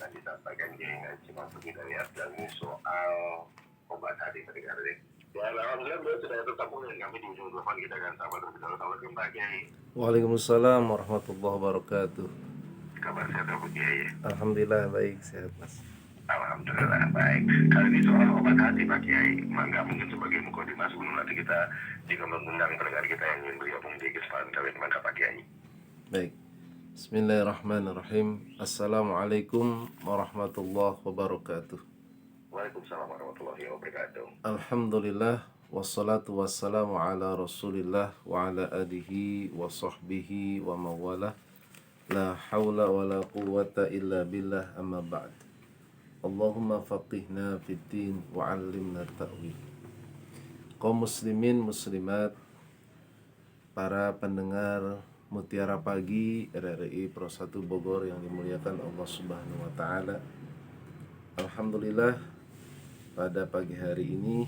akan disampaikan Kiai Haji Mahfud Hidayat dan ini soal obat hati ketika hari. Ya, alhamdulillah beliau sudah tersambung dengan kami di ujung telepon. Kita akan sama terlebih dahulu. Assalamualaikum Pak Kiai. Waalaikumsalam warahmatullahi wabarakatuh. Kabar sehat Pak Kiai? Alhamdulillah baik, sehat Mas. Alhamdulillah baik. Kali ini soal obat hati Pak Kiai. Maka mungkin sebagai mukadimah sebelum nanti kita juga mengundang pendengar kita yang ingin bergabung di kesempatan kali ini, maka Pak Kiai. Baik. Bismillahirrahmanirrahim. Assalamualaikum warahmatullahi wabarakatuh. Waalaikumsalam warahmatullahi wabarakatuh. Alhamdulillah wassalatu wassalamu ala Rasulillah wa ala alihi wa sahbihi wa mawalah. La hawla wa la quwwata illa billah, amma ba'd. Allahumma faqihna fid din wa 'allimna ta'wil. Kaum muslimin muslimat, para pendengar Mutiara Pagi RRI Pro 1 Bogor yang dimuliakan Allah Subhanahu wa taala. Alhamdulillah, pada pagi hari ini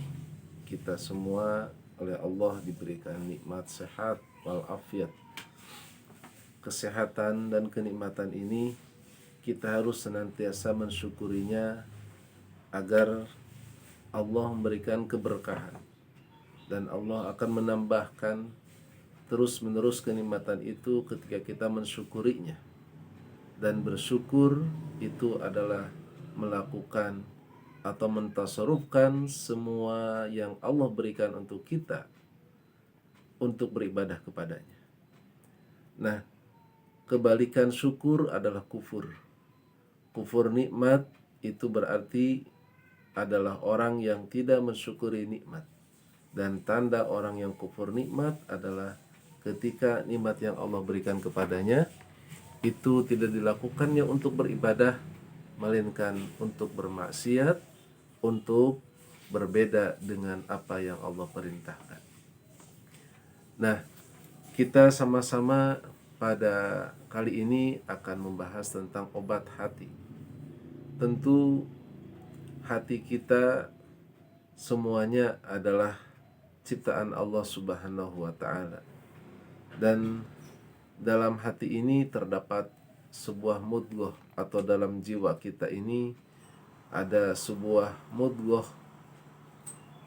kita semua oleh Allah diberikan nikmat sehat walafiat. Kesehatan dan kenikmatan ini kita harus senantiasa mensyukurinya agar Allah memberikan keberkahan, dan Allah akan menambahkan terus-menerus kenikmatan itu ketika kita mensyukurinya. Dan bersyukur itu adalah melakukan atau mentasarufkan semua yang Allah berikan untuk kita untuk beribadah kepadanya. Nah, kebalikan syukur adalah kufur. Kufur nikmat itu berarti adalah orang yang tidak mensyukuri nikmat. Dan tanda orang yang kufur nikmat adalah ketika nikmat yang Allah berikan kepadanya itu tidak dilakukannya untuk beribadah, melainkan untuk bermaksiat, untuk berbeda dengan apa yang Allah perintahkan. Nah, kita sama-sama pada kali ini akan membahas tentang obat hati. Tentu hati kita semuanya adalah ciptaan Allah Subhanahu wa taala. Dan dalam hati ini terdapat sebuah mudghah, atau dalam jiwa kita ini ada sebuah mudghah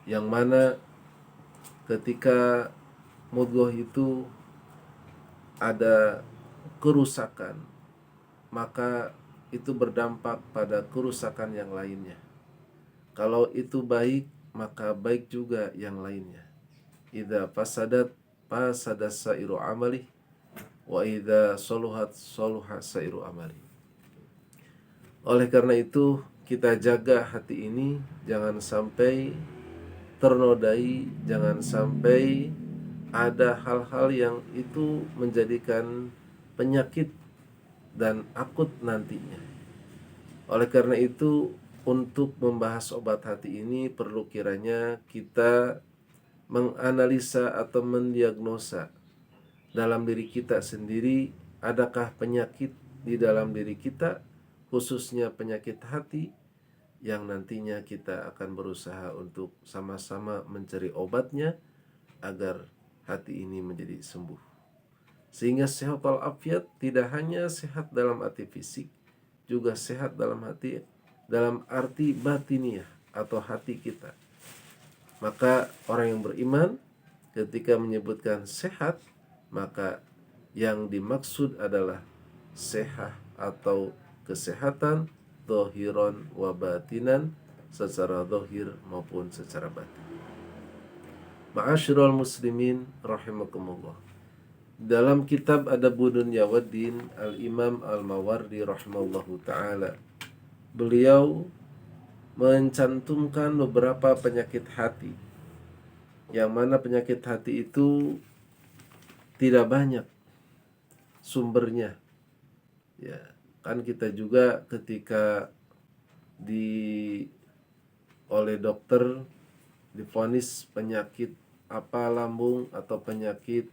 yang mana ketika mudghah itu ada kerusakan, maka itu berdampak pada kerusakan yang lainnya. Kalau itu baik, maka baik juga yang lainnya. Idza fasadat fasadas sairu amali wa idza saluhat saluha sairu amali. Oleh karena itu, kita jaga hati ini jangan sampai ternodai, jangan sampai ada hal-hal yang itu menjadikan penyakit dan akut nantinya. Oleh karena itu, untuk membahas obat hati ini perlu kiranya kita menganalisa atau mendiagnosa dalam diri kita sendiri, adakah penyakit di dalam diri kita, khususnya penyakit hati, yang nantinya kita akan berusaha untuk sama-sama mencari obatnya agar hati ini menjadi sembuh. Sehingga sehat walafiat tidak hanya sehat dalam arti fisik, juga sehat dalam hati, dalam arti batiniah atau hati kita. Maka orang yang beriman ketika menyebutkan sehat, maka yang dimaksud adalah sehat atau kesehatan zahiran wa batinan, secara zahir maupun secara batin. Ma'asyiral muslimin rahimakumullah. Dalam kitab Adabun Yawaddin Al-Imam Al-Mawardi rahimahullahu ta'ala, beliau mencantumkan beberapa penyakit hati, yang mana penyakit hati itu tidak banyak sumbernya. Ya, kan kita juga ketika oleh dokter divonis penyakit apa lambung atau penyakit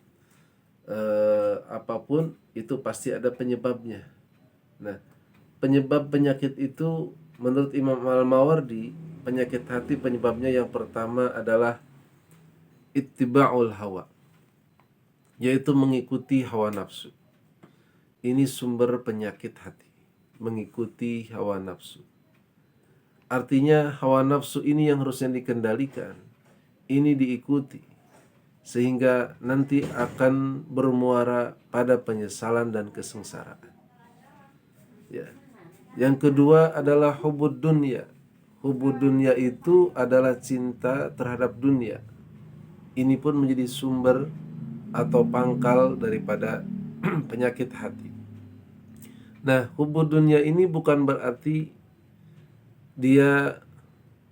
apapun, itu pasti ada penyebabnya. Nah, penyebab penyakit itu menurut Imam Al-Mawardi, penyakit hati penyebabnya yang pertama adalah ittiba'ul hawa, yaitu mengikuti hawa nafsu. Ini sumber penyakit hati. mengikuti hawa nafsu. Artinya hawa nafsu ini yang harusnya dikendalikan, ini diikuti, sehingga nanti akan bermuara pada penyesalan dan kesengsaraan. Ya. Yang kedua adalah hubud dunya. Hubud dunya itu adalah cinta terhadap dunia. Ini pun menjadi sumber atau pangkal daripada penyakit hati. Nah, hubud dunya ini bukan berarti dia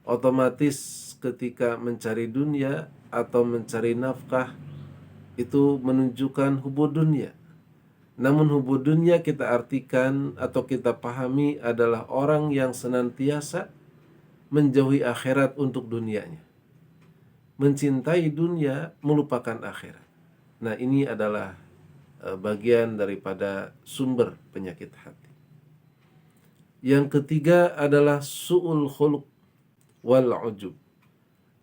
otomatis ketika mencari dunia atau mencari nafkah itu menunjukkan hubud dunya. Namun hubud dunya kita artikan atau kita pahami adalah orang yang senantiasa menjauhi akhirat untuk dunianya. Mencintai dunia, melupakan akhirat. Nah, ini adalah bagian daripada sumber penyakit hati. Yang ketiga adalah su'ul khuluq wal ujub.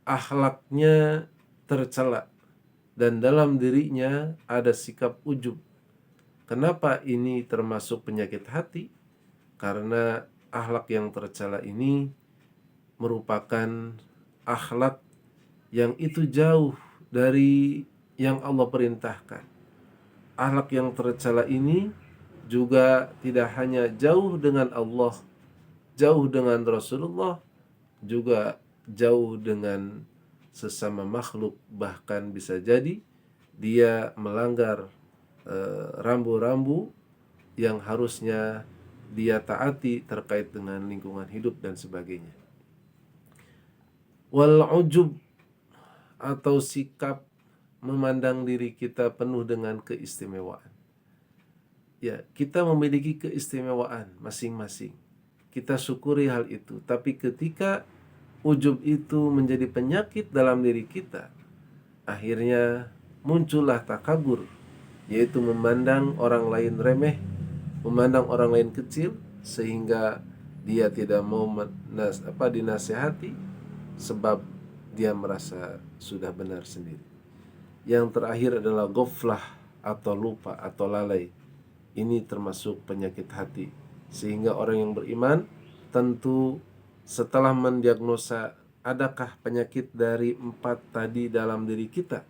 Akhlaknya tercela dan dalam dirinya ada sikap ujub. Kenapa ini termasuk penyakit hati? Karena akhlak yang tercela ini merupakan akhlak yang itu jauh dari yang Allah perintahkan. Akhlak yang tercela ini juga tidak hanya jauh dengan Allah, jauh dengan Rasulullah, juga jauh dengan sesama makhluk. Bahkan bisa jadi dia melanggar rambu-rambu yang harusnya dia taati terkait dengan lingkungan hidup dan sebagainya. Wal ujub atau sikap memandang diri kita penuh dengan keistimewaan. Ya, kita memiliki keistimewaan masing-masing. Kita syukuri hal itu. Tapi ketika ujub itu menjadi penyakit dalam diri kita, akhirnya muncullah takabur, yaitu memandang orang lain remeh, memandang orang lain kecil, sehingga dia tidak mau dinasehati sebab dia merasa sudah benar sendiri. Yang terakhir adalah ghaflah atau lupa atau lalai. Ini termasuk penyakit hati. Sehingga orang yang beriman tentu setelah mendiagnosa adakah penyakit dari 4 tadi dalam diri kita,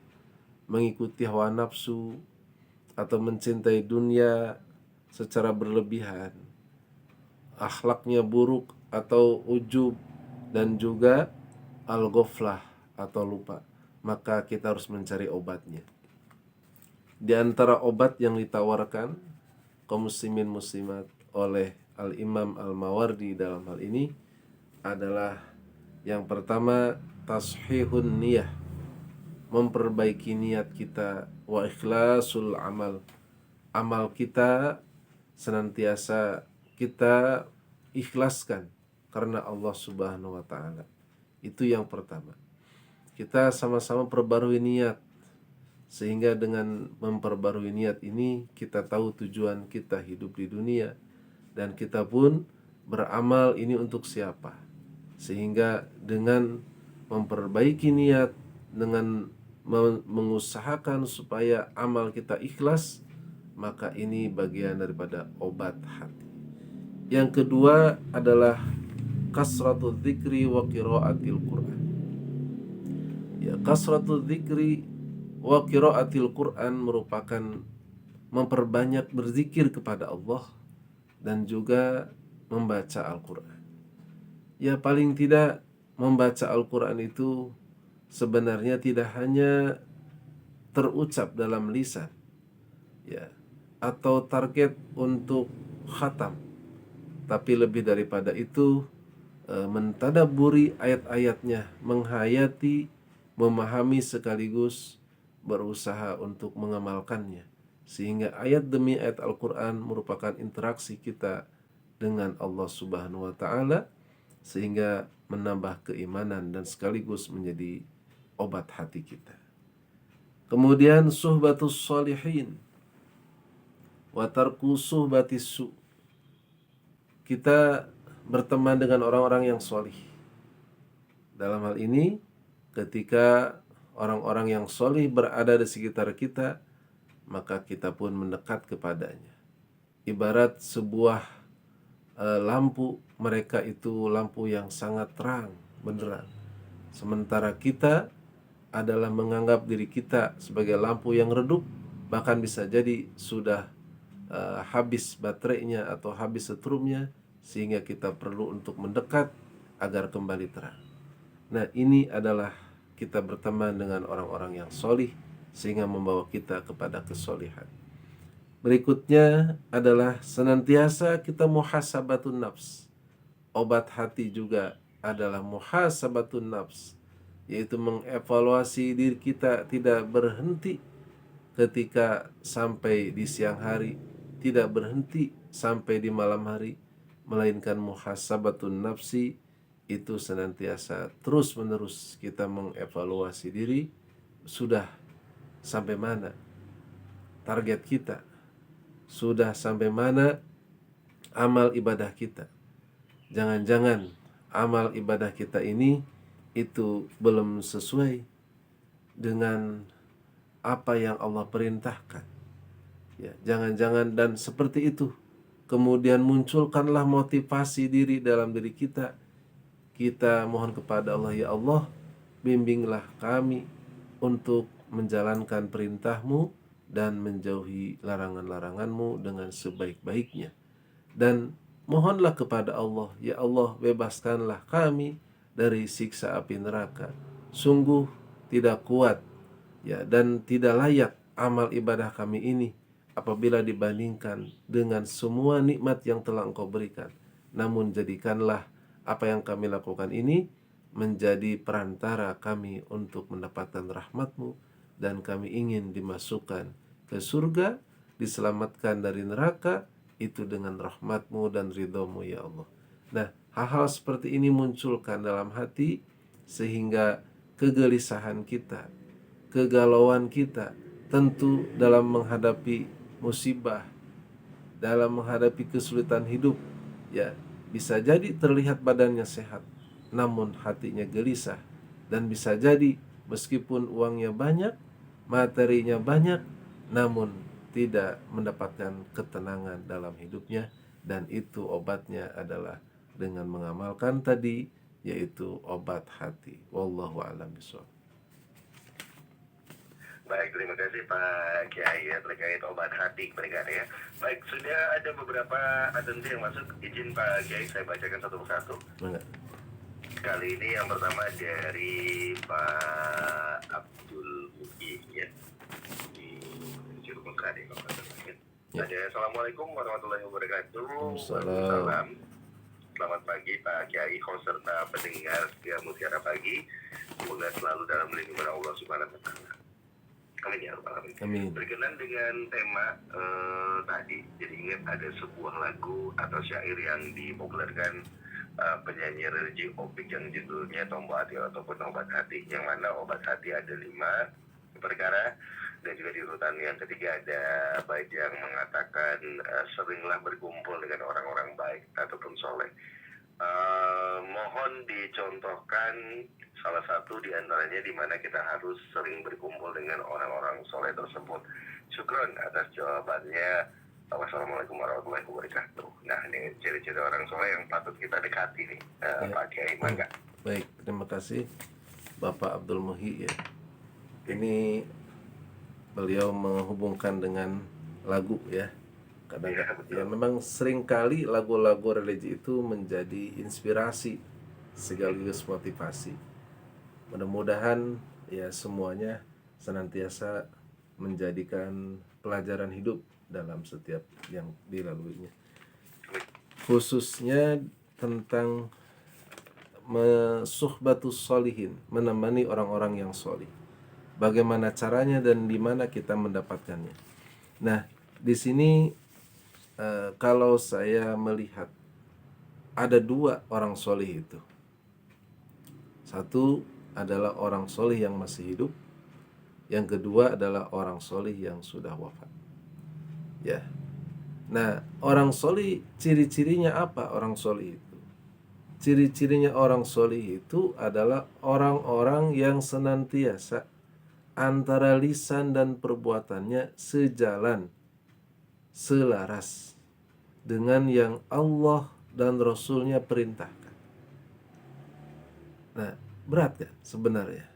mengikuti hawa nafsu atau mencintai dunia secara berlebihan, akhlaknya buruk atau ujub, dan juga al-ghaflah atau lupa, maka kita harus mencari obatnya. Di antara obat yang ditawarkan kaum muslimin muslimat oleh Al-Imam Al-Mawardi dalam hal ini adalah yang pertama tashihun niyah, memperbaiki niat kita, wa ikhlasul amal. Amal kita senantiasa kita ikhlaskan karena Allah Subhanahu wa taala. Itu yang pertama. Kita sama-sama perbarui niat, sehingga dengan memperbarui niat ini kita tahu tujuan kita hidup di dunia, dan kita pun beramal ini untuk siapa. Sehingga dengan memperbaiki niat, dengan mengusahakan supaya amal kita ikhlas, maka ini bagian daripada obat hati. Yang kedua adalah kasratul dzikri wa qiraatil Qur'an. Ya, kasratul dzikri wa qiraatil Qur'an merupakan memperbanyak berzikir kepada Allah dan juga membaca Al-Qur'an. Ya, paling tidak membaca Al-Qur'an itu sebenarnya tidak hanya terucap dalam lisan, ya, atau target untuk khatam, tapi lebih daripada itu mentadaburi ayat-ayatnya, menghayati, memahami sekaligus berusaha untuk mengamalkannya, sehingga ayat demi ayat Al-Quran merupakan interaksi kita dengan Allah Subhanahu wa ta'ala, sehingga menambah keimanan dan sekaligus menjadi obat hati kita. Kemudian suhbatus sholihin wa tarku suhbatis su. Kita berteman dengan orang-orang yang solih. Dalam hal ini, ketika orang-orang yang solih berada di sekitar kita, maka kita pun mendekat kepadanya. Ibarat sebuah lampu mereka itu lampu yang sangat terang benderang, sementara kita adalah menganggap diri kita sebagai lampu yang redup, bahkan bisa jadi sudah habis baterainya atau habis setrumnya, sehingga kita perlu untuk mendekat agar kembali terang. Nah, ini adalah kita berteman dengan orang-orang yang solih, sehingga membawa kita kepada kesolihan. Berikutnya adalah senantiasa kita muhasabatun nafs. Obat hati juga adalah muhasabatun nafs, yaitu mengevaluasi diri kita, tidak berhenti ketika sampai di siang hari, tidak berhenti sampai di malam hari, melainkan muhasabatun nafsi, itu senantiasa terus menerus kita mengevaluasi diri, sudah sampai mana target kita, sudah sampai mana amal ibadah kita. Jangan-jangan amal ibadah kita ini itu belum sesuai dengan apa yang Allah perintahkan. Ya, jangan-jangan dan seperti itu. Kemudian munculkanlah motivasi diri dalam diri kita. Kita mohon kepada Allah, ya Allah, bimbinglah kami untuk menjalankan perintah-Mu dan menjauhi larangan-larangan-Mu dengan sebaik-baiknya. Dan mohonlah kepada Allah, ya Allah, bebaskanlah kami dari siksa api neraka. Sungguh tidak kuat, ya, dan tidak layak amal ibadah kami ini apabila dibandingkan dengan semua nikmat yang telah Engkau berikan. Namun jadikanlah apa yang kami lakukan ini menjadi perantara kami untuk mendapatkan rahmat-Mu, dan kami ingin dimasukkan ke surga, diselamatkan dari neraka, itu dengan rahmat-Mu dan ridho-Mu, ya Allah. Nah, hal-hal seperti ini munculkan dalam hati, sehingga kegelisahan kita, kegalauan kita, tentu dalam menghadapi musibah, dalam menghadapi kesulitan hidup, ya, bisa jadi terlihat badannya sehat, namun hatinya gelisah. Dan bisa jadi meskipun uangnya banyak, materinya banyak, namun tidak mendapatkan ketenangan dalam hidupnya. Dan itu obatnya adalah dengan mengamalkan tadi, yaitu obat hati. Wallahu a'lam bishawab. Baik, terima kasih Pak Kiai ya terkait obat hati mereka ya. Baik, sudah ada beberapa atensi yang masuk. Izin Pak Kiai saya bacakan satu persatu. Enggak. Kali ini yang pertama dari Pak Abdul Muki ya di Juru Mekadi kalau nggak salah ya. Ada Assalamualaikum warahmatullahi wabarakatuh. Waalaikumsalam. Selamat pagi Pak Kiai, serta pendengar setia Mutiara Pagi. Semoga selalu dalam lindungan Allah Subhanahu wa Ta'ala. Amin ya Rabbal Alamin. Amin. Berkenan dengan tema tadi, jadi ingat ada sebuah lagu atau syair yang dipopulerkan penyanyi religi Opik yang judulnya Tombol Hati ataupun Obat Hati, yang mana obat hati ada 5 perkara, dan juga di urutan yang ketiga ada bait yang mengatakan seringlah berkumpul dengan orang-orang baik ataupun soleh. Mohon dicontohkan salah satu di antaranya di mana kita harus sering berkumpul dengan orang-orang soleh tersebut. Syukron atas jawabannya. Wassalamualaikum warahmatullahi wabarakatuh. Nah, ini ciri-ciri orang soleh yang patut kita dekati nih, Pak Kiai. Mangga. Baik, terima kasih Bapak Abdul Muhi ya. Ini beliau menghubungkan dengan lagu ya. Kadang-kadang ya, memang seringkali lagu-lagu religi itu menjadi inspirasi sekaligus motivasi. Mudah-mudahan ya semuanya senantiasa menjadikan pelajaran hidup dalam setiap yang dilaluinya. Khususnya tentang suhbatus solihin, menemani orang-orang yang solih. Bagaimana caranya dan di mana kita mendapatkannya. Nah, di sini kalau saya melihat ada 2 orang solih itu. Satu adalah orang solih yang masih hidup. Yang kedua adalah orang solih yang sudah wafat. Ya. Nah, orang solih ciri-cirinya apa orang solih itu? Ciri-cirinya orang solih itu adalah orang-orang yang senantiasa antara lisan dan perbuatannya sejalan, selaras dengan yang Allah dan Rasulnya perintahkan. Nah, berat kan sebenarnya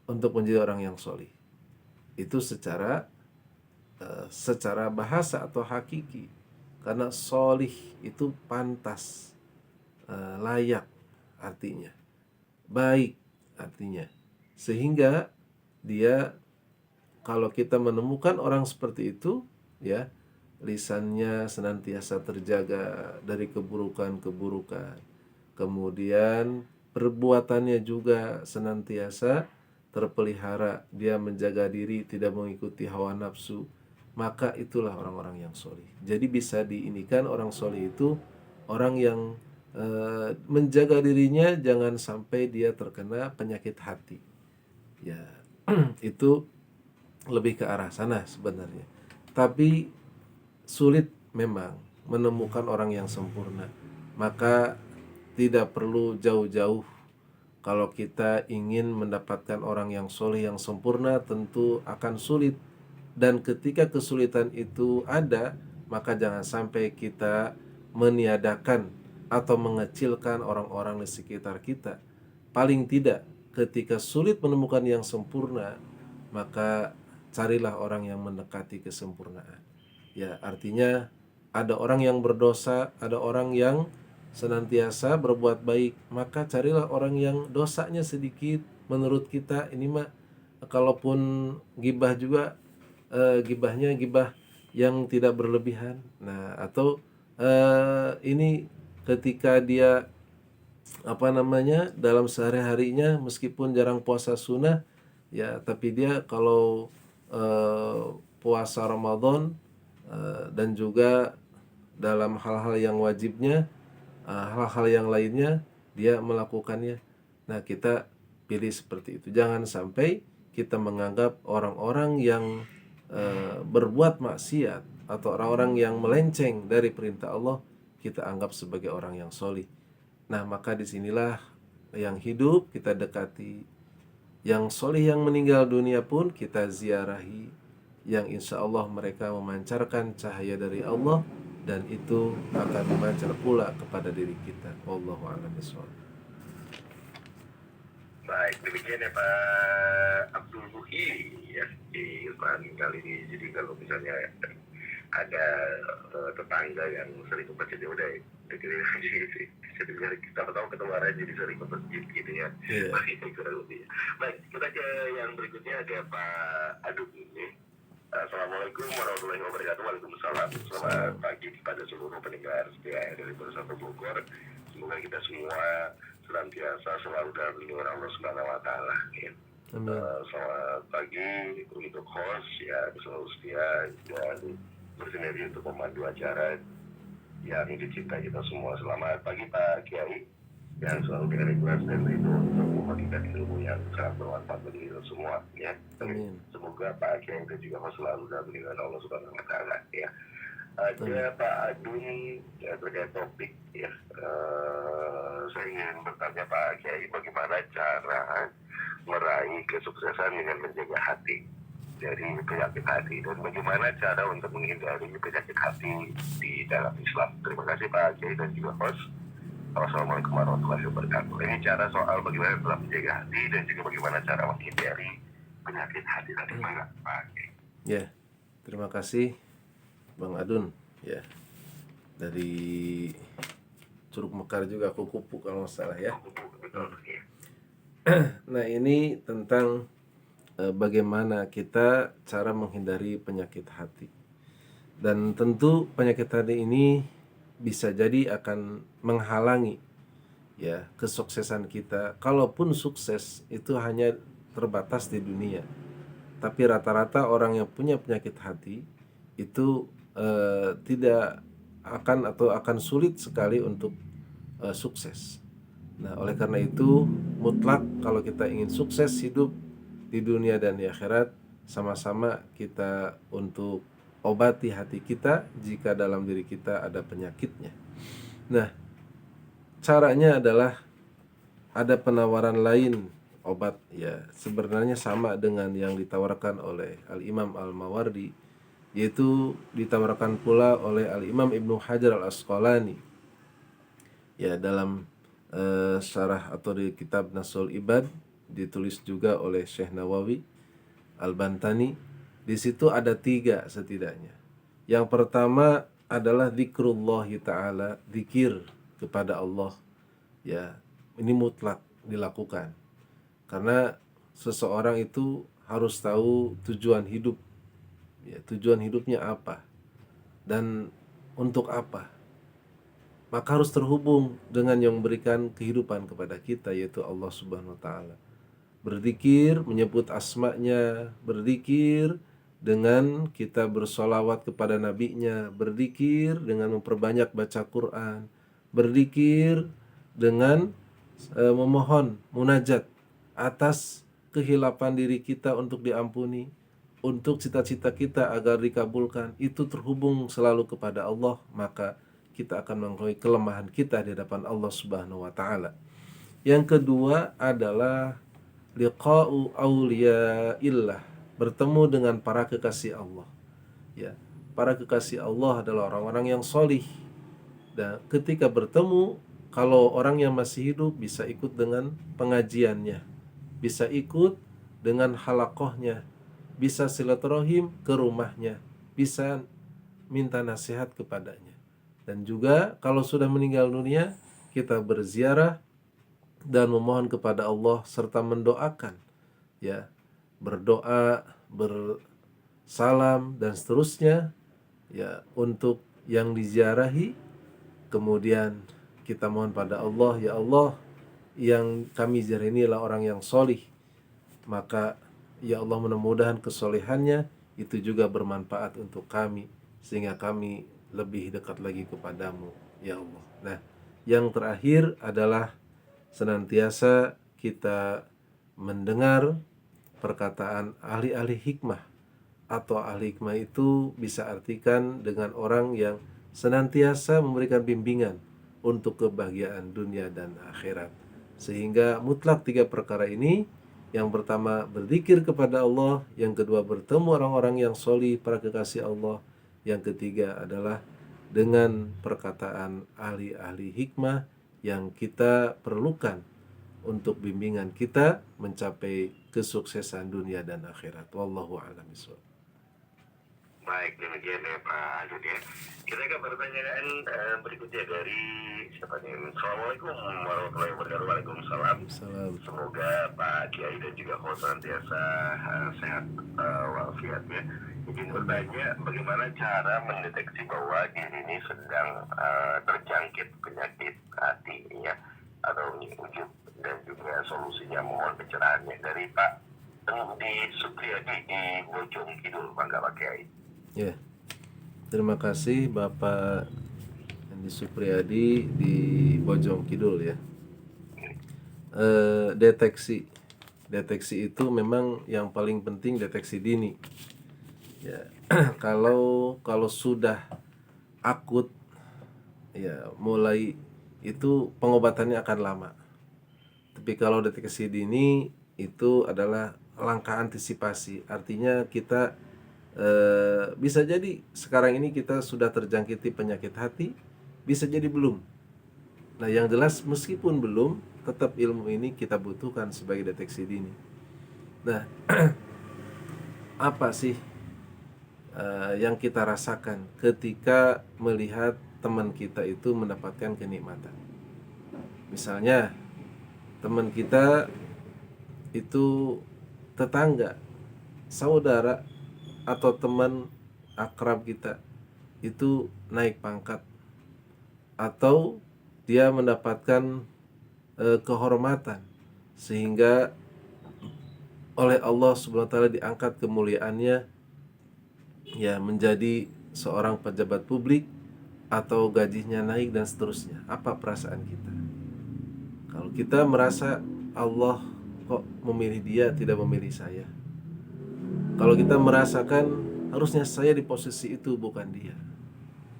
untuk menjadi orang yang solih. Itu secara bahasa atau hakiki. Karena solih itu pantas, layak artinya, baik artinya. Sehingga dia, kalau kita menemukan orang seperti itu, ya, lisannya senantiasa terjaga dari keburukan-keburukan. Kemudian perbuatannya juga senantiasa terpelihara, dia menjaga diri, tidak mengikuti hawa nafsu, maka itulah orang-orang yang solih. Jadi bisa diinikan orang solih itu orang yang menjaga dirinya jangan sampai dia terkena penyakit hati. Ya, itu lebih ke arah sana sebenarnya. Tapi sulit memang menemukan orang yang sempurna. Maka tidak perlu jauh-jauh. Kalau kita ingin mendapatkan orang yang soleh yang sempurna, tentu akan sulit. Dan ketika kesulitan itu ada, maka jangan sampai kita meniadakan atau mengecilkan orang-orang di sekitar kita. Paling tidak, ketika sulit menemukan yang sempurna, maka carilah orang yang mendekati kesempurnaan. Ya, artinya ada orang yang berdosa, ada orang yang senantiasa berbuat baik, maka carilah orang yang dosanya sedikit. Menurut kita ini mah, kalaupun gibah juga, gibahnya gibah yang tidak berlebihan. Nah, atau ini ketika dia dalam sehari-harinya meskipun jarang puasa sunnah, ya, tapi dia kalau puasa Ramadan dan juga dalam hal-hal yang wajibnya, hal-hal yang lainnya dia melakukannya. Nah, kita pilih seperti itu. Jangan sampai kita menganggap orang-orang yang berbuat maksiat atau orang-orang yang melenceng dari perintah Allah kita anggap sebagai orang yang solih. Nah, maka disinilah yang hidup kita dekati, yang solih yang meninggal dunia pun kita ziarahi, yang insya Allah mereka memancarkan cahaya dari Allah, dan itu akan memancar pula kepada diri kita. Wallahu a'lam bishawab. Baik, demikian ya Pak Abdul Muhi ya di Irfan kali ini. Jadi kalau misalnya ada tetangga yang sering ke masjid, ya udah jadi kita tahu ketularan jadi sering ke masjid gitu ya. Iya. Baik, kita ke yang berikutnya ada Pak Aduk ini. Assalamualaikum warahmatullahi wabarakatuh. Waalaikumsalam. Selamat pagi kepada seluruh pendengar setia dari Bersatu Bogor. Semoga kita semua senantiasa selalu dalam lindungan Allah Subhanahu wa taala ya. Selamat pagi untuk host ya, selalu setia dan bersinergi untuk memandu acara yang dicintai kita semua. Selamat pagi Pak Kiai yang selalu dengan ikhlas dan rindu untuk membagikan ilmu yang sangat bermanfaat bagi kita semua ya. Amin. Semoga Pak Kiai dan juga host selalu dalam lindungan Allah Subhanahu wa taala ya. Ada Pak Adun ya, terkait topik ya. Saya ingin bertanya Pak Kiai, bagaimana cara meraih kesuksesan dengan menjaga hati dari penyakit hati, dan bagaimana cara untuk menghindari penyakit hati di dalam Islam. Terima kasih Pak Kiai dan juga host. Wassalamualaikum warahmatullahi wabarakatuh. Ini cara soal bagaimana dalam menjaga hati dan juga bagaimana cara menghindari penyakit hati tadi Pak Kiai. Ya, terima kasih Bang Adun ya, dari Curug Mekar juga, Kupu kalau nggak salah ya. Betul, ya. Nah, ini tentang bagaimana kita cara menghindari penyakit hati. Dan tentu penyakit hati ini bisa jadi akan menghalangi ya kesuksesan kita. Kalaupun sukses itu hanya terbatas di dunia. Tapi rata-rata orang yang punya penyakit hati itu tidak akan atau akan sulit sekali untuk sukses. Nah, oleh karena itu mutlak kalau kita ingin sukses hidup di dunia dan di akhirat, sama-sama kita untuk obati hati kita jika dalam diri kita ada penyakitnya. Nah, caranya adalah ada penawaran lain obat ya, sebenarnya sama dengan yang ditawarkan oleh Al-Imam Al-Mawardi, yaitu ditawarkan pula oleh Al-Imam Ibnu Hajar Al-Asqalani. Ya, dalam syarah atau di kitab Nasul Ibad ditulis juga oleh Syekh Nawawi Al-Bantani. Di situ ada 3 setidaknya. Yang pertama adalah zikrullahi ta'ala, zikir kepada Allah. Ya, ini mutlak dilakukan. Karena seseorang itu harus tahu tujuan hidup. Ya, tujuan hidupnya apa dan untuk apa. Maka harus terhubung dengan yang memberikan kehidupan kepada kita, yaitu Allah Subhanahu wa taala. Berzikir, menyebut asma-Nya, berzikir dengan kita bersolawat kepada nabinya, berzikir dengan memperbanyak baca Quran, berzikir dengan memohon munajat atas kehilapan diri kita untuk diampuni, untuk cita-cita kita agar dikabulkan. Itu terhubung selalu kepada Allah, maka kita akan mengetahui kelemahan kita di hadapan Allah Subhanahu wa taala. Yang kedua adalah liqa'u auliyaillah, bertemu dengan para kekasih Allah. Ya, para kekasih Allah adalah orang-orang yang solih. Dan ketika bertemu, kalau orang yang masih hidup bisa ikut dengan pengajiannya, bisa ikut dengan halakohnya, bisa silaturahim ke rumahnya, bisa minta nasihat kepadanya. Dan juga kalau sudah meninggal dunia, kita berziarah dan memohon kepada Allah serta mendoakan, ya, berdoa, bersalam dan seterusnya, ya, untuk yang diziarahi. Kemudian kita mohon pada Allah, ya Allah, yang kami ziarah ini adalah orang yang solih, maka ya Allah mudah-mudahan kesolehannya itu juga bermanfaat untuk kami sehingga kami lebih dekat lagi kepadamu, ya Allah. Nah, yang terakhir adalah senantiasa kita mendengar perkataan ahli-ahli hikmah, atau ahli hikmah itu bisa artikan dengan orang yang senantiasa memberikan bimbingan untuk kebahagiaan dunia dan akhirat. Sehingga mutlak 3 perkara ini, yang pertama berzikir kepada Allah, yang kedua bertemu orang-orang yang solih, para kekasih Allah, yang ketiga adalah dengan perkataan ahli-ahli hikmah yang kita perlukan untuk bimbingan kita mencapai kesuksesan dunia dan akhirat. Wallahu a'lam bishawab. Baik, demikian ya Pak Jun ya. Kita ke pertanyaan berikutnya dari siapa nih? Assalamualaikum warahmatullahi wabarakatuh. Waalaikumsalam. Salam. Semoga Pak Kiai dan juga host senantiasa sehat walafiat ya. Izin bertanya, bagaimana cara mendeteksi bahwa diri ini sedang terjangkit penyakit hati ya, atau ujub, dan juga solusinya mohon pencerahannya dari Pak Andi Supriyadi di Bojong Kidul, Bangka Pak Kiai. Ya, terima kasih Bapak Andi Supriyadi di Bojong Kidul ya. Deteksi itu memang yang paling penting, deteksi dini. Ya, kalau sudah akut, ya mulai itu pengobatannya akan lama. Tapi kalau deteksi dini itu adalah langkah antisipasi. Artinya kita bisa jadi sekarang ini kita sudah terjangkiti penyakit hati, bisa jadi belum. Nah, yang jelas meskipun belum, tetap ilmu ini kita butuhkan sebagai deteksi dini. Nah, apa sih yang kita rasakan ketika melihat teman kita itu mendapatkan kenikmatan? Misalnya teman kita itu tetangga, saudara, atau teman akrab kita itu naik pangkat, atau dia mendapatkan kehormatan sehingga oleh Allah Subhanahu wa taala diangkat kemuliaannya, ya, menjadi seorang pejabat publik atau gajinya naik dan seterusnya. Apa perasaan kita? Kalau kita merasa Allah kok memilih dia, tidak memilih saya. Kalau kita merasakan harusnya saya di posisi itu, bukan dia.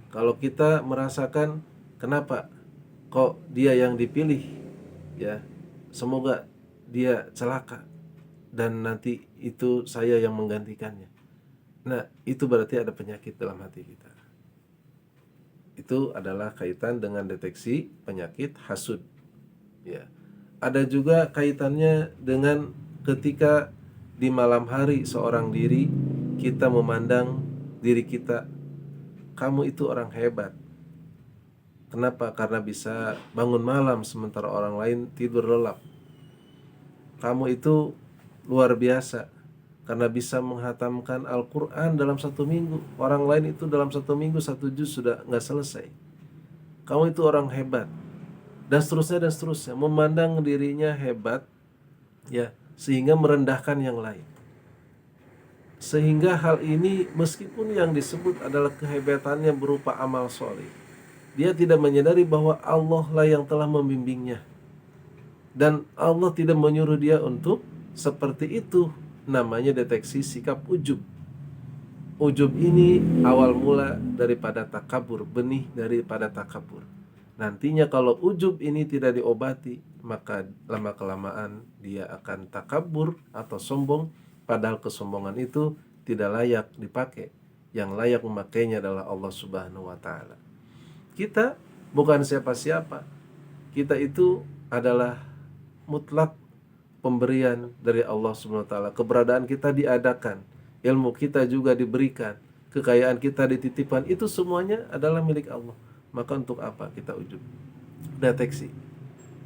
Kalau kita merasakan kenapa kok dia yang dipilih, ya, semoga dia celaka dan nanti itu saya yang menggantikannya. Nah, itu berarti ada penyakit dalam hati kita. Itu adalah kaitan dengan deteksi penyakit hasud. Ya. Ada juga kaitannya dengan ketika di malam hari seorang diri kita memandang diri kita, kamu itu orang hebat. Kenapa? Karena bisa bangun malam sementara orang lain tidur lelap. Kamu itu luar biasa karena bisa menghatamkan Al-Quran dalam 1 minggu. Orang lain itu dalam 1 minggu 1 juz sudah nggak selesai. Kamu itu orang hebat. Dan seterusnya. Memandang dirinya hebat, ya, sehingga merendahkan yang lain. Sehingga hal ini meskipun yang disebut adalah kehebatannya berupa amal soleh, dia tidak menyadari bahwa Allah lah yang telah membimbingnya. Dan Allah tidak menyuruh dia untuk seperti itu. Namanya deteksi sikap ujub. Ujub ini awal mula daripada takabur, benih daripada takabur. Nantinya kalau ujub ini tidak diobati, maka lama-kelamaan dia akan takabur atau sombong, padahal kesombongan itu tidak layak dipakai. Yang layak memakainya adalah Allah Subhanahu wa Ta'ala. Kita bukan siapa-siapa. Kita itu adalah mutlak pemberian dari Allah Subhanahu wa Ta'ala. Keberadaan kita diadakan, ilmu kita juga diberikan, kekayaan kita dititipkan, itu semuanya adalah milik Allah. Maka untuk apa kita ujub? Deteksi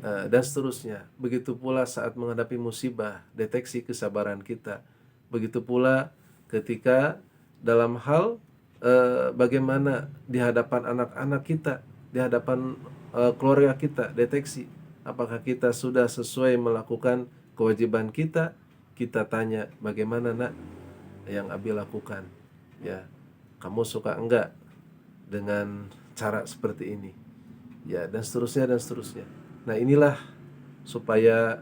dan seterusnya. Begitu pula saat menghadapi musibah, deteksi kesabaran kita. Begitu pula ketika dalam hal bagaimana di hadapan anak-anak kita, di hadapan keluarga kita, deteksi apakah kita sudah sesuai melakukan kewajiban kita. Kita tanya, bagaimana nak yang Abi lakukan, ya, kamu suka enggak dengan cara seperti ini, ya, dan seterusnya. Nah, inilah supaya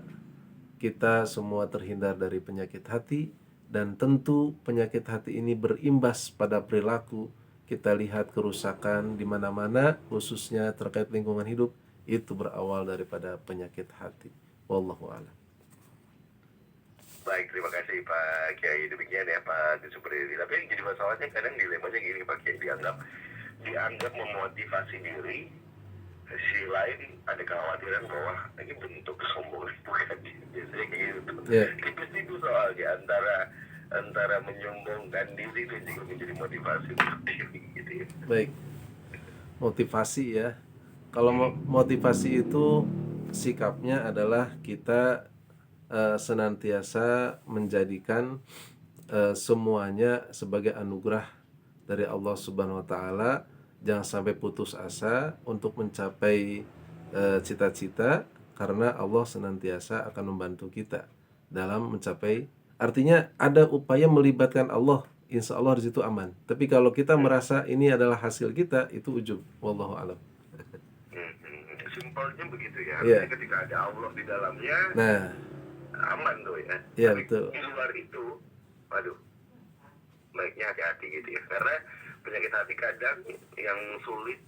kita semua terhindar dari penyakit hati. Dan tentu penyakit hati ini berimbas pada perilaku. Kita lihat kerusakan di mana-mana, khususnya terkait lingkungan hidup, itu berawal daripada penyakit hati. Wallahu a'lam. Baik, terima kasih Pak Kiai. Demikian ya Pak Supriyadi. Tapi yang jadi masalahnya kadang dilemanya gini Pak Kiai, dianggap memotivasi diri, si lain ada kekhawatiran bahwa ini bentuk kesombongan, bukan, biasanya kayak gitu. Yeah. Itu soalnya antara menyombongkan diri dan juga menjadi motivasi untuk diri gitu ya. Baik, motivasi ya. Kalau motivasi itu sikapnya adalah kita senantiasa menjadikan semuanya sebagai anugerah dari Allah Subhanahu wa Ta'ala. Jangan sampai putus asa untuk mencapai cita-cita, karena Allah senantiasa akan membantu kita dalam mencapai. Artinya ada upaya melibatkan Allah, insya Allah di situ aman. Tapi kalau kita merasa ini adalah hasil kita, itu ujub. Wallahu a'lam. Simpelnya begitu ya. Yeah. Ketika ada Allah di dalamnya, nah, aman tuh ya. Iya, tapi betul. Di luar itu, waduh, baiknya hati-hati gitu ya. Karena penyakit hati kadang yang sulit,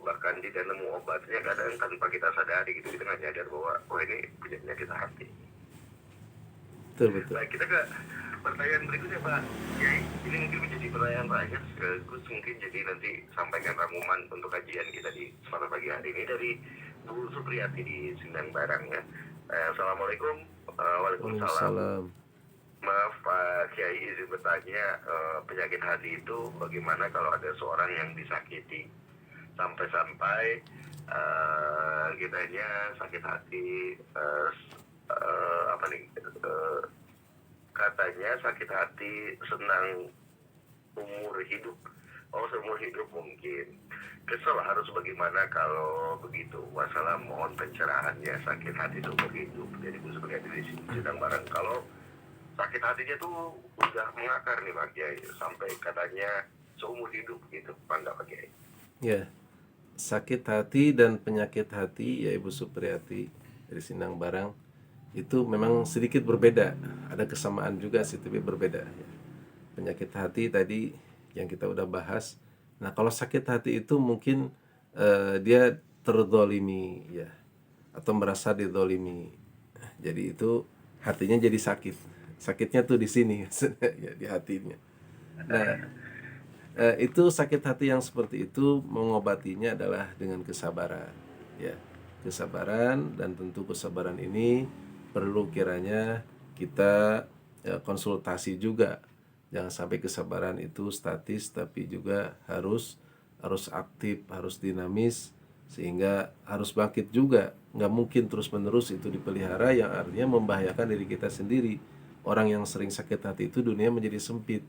bahkan tidak nemu obatnya, kadang tanpa kita sadari gitu, kita nggak nyadar bahwa ini penyakit hati. Betul. Baik, kita ke pertanyaan berikutnya Pak Kiai. Ini mungkin menjadi pertanyaan terakhir sekaligus mungkin jadi nanti sampaikan rangkuman untuk kajian kita di kesempatan pagi hari ini dari Bu Supriyati di Sindang Barang ya. Assalamualaikum. Waalaikumsalam. Maaf Pak Kiai, izin bertanya, penyakit hati itu bagaimana kalau ada seorang yang disakiti sampai-sampai kitanya sakit hati, katanya sakit hati senang umur hidup. Seumur hidup mungkin. Kesel harus bagaimana kalau begitu? Wassalam, mohon pencerahannya. Sakit hati seumur hidup. Jadi sebagai di Sindang Barang, kalau sakit hatinya tuh udah mengakar nih Pak Kiai, sampai katanya seumur hidup gitu, Pak Kiai. Ya, sakit hati dan penyakit hati ya Ibu Supriyati dari Sindang Barang itu memang sedikit berbeda. Ada kesamaan juga sih, tapi berbeda. Penyakit hati tadi yang kita udah bahas. Nah, kalau sakit hati itu mungkin dia terzolimi ya, atau merasa dizolimi. Jadi itu hatinya jadi sakit. Sakitnya tuh di sini, ya, di hatinya. Nah, Itu sakit hati yang seperti itu mengobatinya adalah dengan kesabaran, ya. Kesabaran, dan tentu kesabaran ini perlu kiranya kita konsultasi juga. Jangan sampai kesabaran itu statis, tapi juga harus harus aktif, harus dinamis, sehingga harus bangkit juga. Nggak mungkin terus-menerus itu dipelihara, yang artinya membahayakan diri kita sendiri. Orang yang sering sakit hati itu dunia menjadi sempit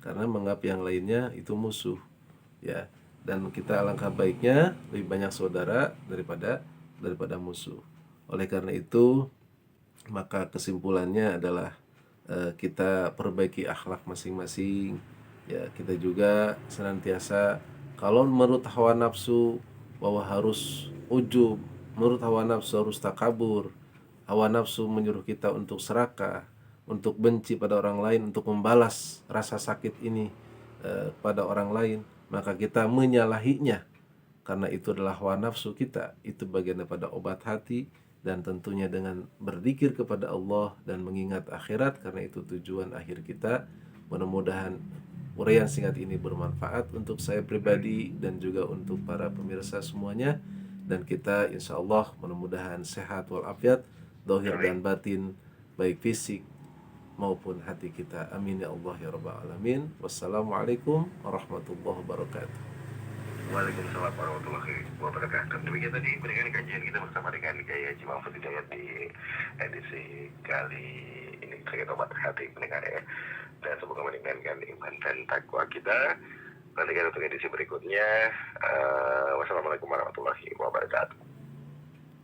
karena menganggap yang lainnya itu musuh, ya. Dan kita alangkah baiknya lebih banyak saudara daripada musuh. Oleh karena itu, maka kesimpulannya adalah kita perbaiki akhlak masing-masing, ya. Kita juga senantiasa, kalau menurut hawa nafsu bahwa harus ujub, menurut hawa nafsu harus takabur, hawa nafsu menyuruh kita untuk serakah, untuk benci pada orang lain, untuk membalas rasa sakit ini pada orang lain, maka kita menyalahinya karena itu adalah hawa nafsu kita. Itu bagian daripada obat hati, dan tentunya dengan berzikir kepada Allah dan mengingat akhirat, karena itu tujuan akhir kita. Mudah-mudahan uraian singkat ini bermanfaat untuk saya pribadi dan juga untuk para pemirsa semuanya, dan kita insya Allah mudah-mudahan sehat walafiat zahir dan batin, baik fisik maupun hati kita. Amin ya Allah ya rabbal alamin. Wassalamualaikum warahmatullahi wabarakatuh. Waalaikumsalam warahmatullahi wabarakatuh. Demikian tadi berikan kajian kita bersama dengan Kiai Haji Mahfud Hidayat di edisi kali ini, sakit obat hati pendengar ya. Dan semoga meningkatkan iman dan takwa kita. Nantikan untuk edisi berikutnya. Wassalamualaikum warahmatullahi wabarakatuh.